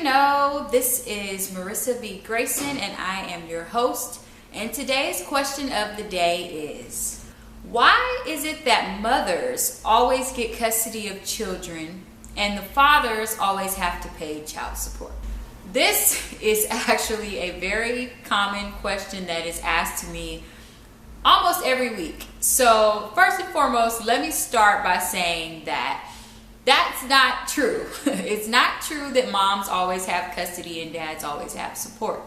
you know, this is Merissa v. Grayson, and I am your host. And today's question of the day is, why is it that mothers always get custody of children and the fathers always have to pay child support? This is actually a very common question that is asked to me almost every week. So first and foremost, let me start by saying that that's not true. It's not true that moms always have custody and dads always have support.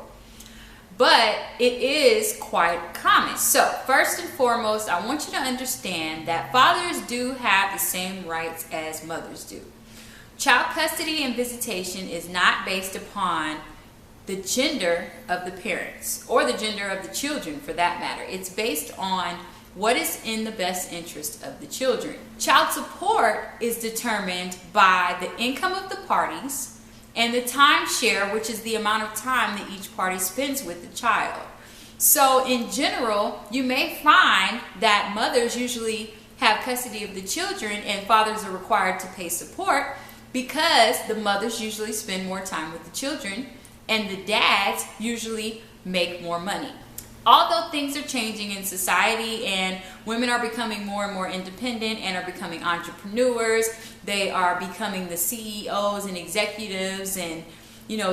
But it is quite common. So first and foremost, I want you to understand that fathers do have the same rights as mothers do. Child custody and visitation is not based upon the gender of the parents or the gender of the children for that matter. It's based on what is in the best interest of the children. Child support is determined by the income of the parties and the timeshare, which is the amount of time that each party spends with the child. So in general, you may find that mothers usually have custody of the children and fathers are required to pay support because the mothers usually spend more time with the children and the dads usually make more money. Although things are changing in society and women are becoming more and more independent and are becoming entrepreneurs, they are becoming the CEOs and executives and,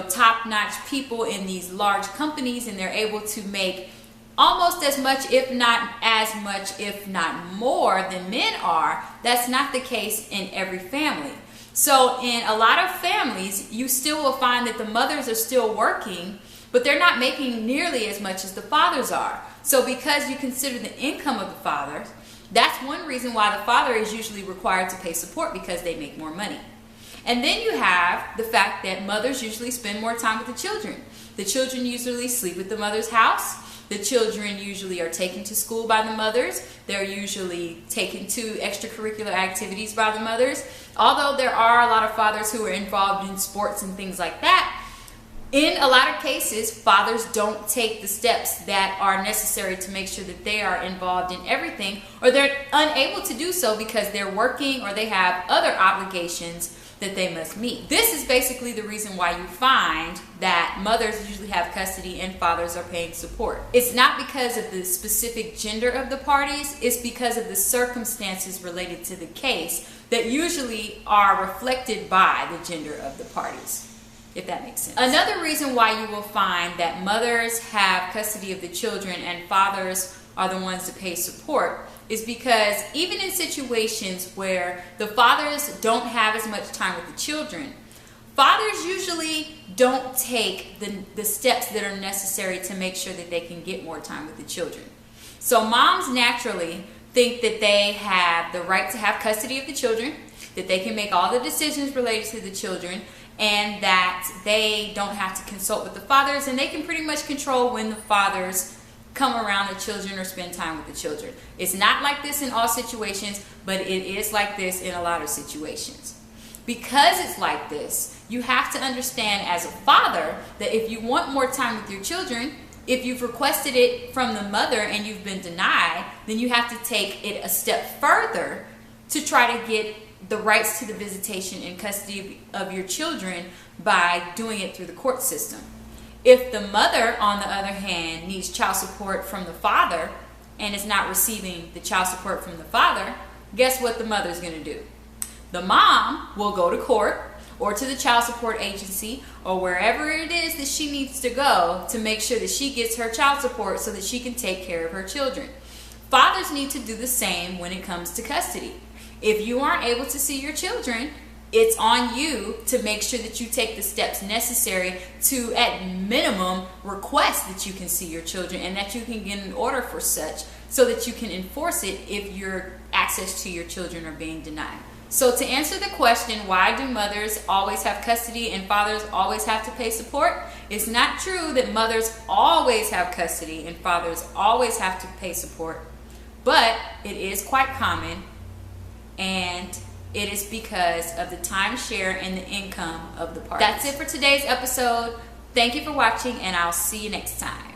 top-notch people in these large companies, and they're able to make almost as much, if not as much, if not more than men are. That's not the case in every family. So in a lot of families, you still will find that the mothers are still working, but they're not making nearly as much as the fathers are. So because you consider the income of the fathers, that's one reason why the father is usually required to pay support, because they make more money. And then you have the fact that mothers usually spend more time with the children. The children usually sleep at the mother's house. The children usually are taken to school by the mothers. They're usually taken to extracurricular activities by the mothers. Although there are a lot of fathers who are involved in sports and things like that, in a lot of cases, fathers don't take the steps that are necessary to make sure that they are involved in everything, or they're unable to do so because they're working or they have other obligations that they must meet. This is basically the reason why you find that mothers usually have custody and fathers are paying support. It's not because of the specific gender of the parties, it's because of the circumstances related to the case that usually are reflected by the gender of the parties, if that makes sense. Another reason why you will find that mothers have custody of the children and fathers are the ones to pay support is because even in situations where the fathers don't have as much time with the children, fathers usually don't take the steps that are necessary to make sure that they can get more time with the children. So moms naturally think that they have the right to have custody of the children, that they can make all the decisions related to the children, and that they don't have to consult with the fathers, and they can pretty much control when the fathers come around the children or spend time with the children. It's not like this in all situations, but it is like this in a lot of situations. Because it's like this, you have to understand as a father that if you want more time with your children, if you've requested it from the mother and you've been denied, then you have to take it a step further to try to get the rights to the visitation and custody of your children by doing it through the court system. If the mother, on the other hand, needs child support from the father and is not receiving the child support from the father, guess what the mother's going to do? The mom will go to court or to the child support agency or wherever it is that she needs to go to make sure that she gets her child support so that she can take care of her children. Fathers need to do the same when it comes to custody. If you aren't able to see your children, it's on you to make sure that you take the steps necessary to, at minimum, request that you can see your children and that you can get an order for such so that you can enforce it if your access to your children are being denied. So to answer the question, why do mothers always have custody and fathers always have to pay support? It's not true that mothers always have custody and fathers always have to pay support, but it is quite common, and it is because of the timeshare and the income of the parties. That's it for today's episode. Thank you for watching, and I'll see you next time.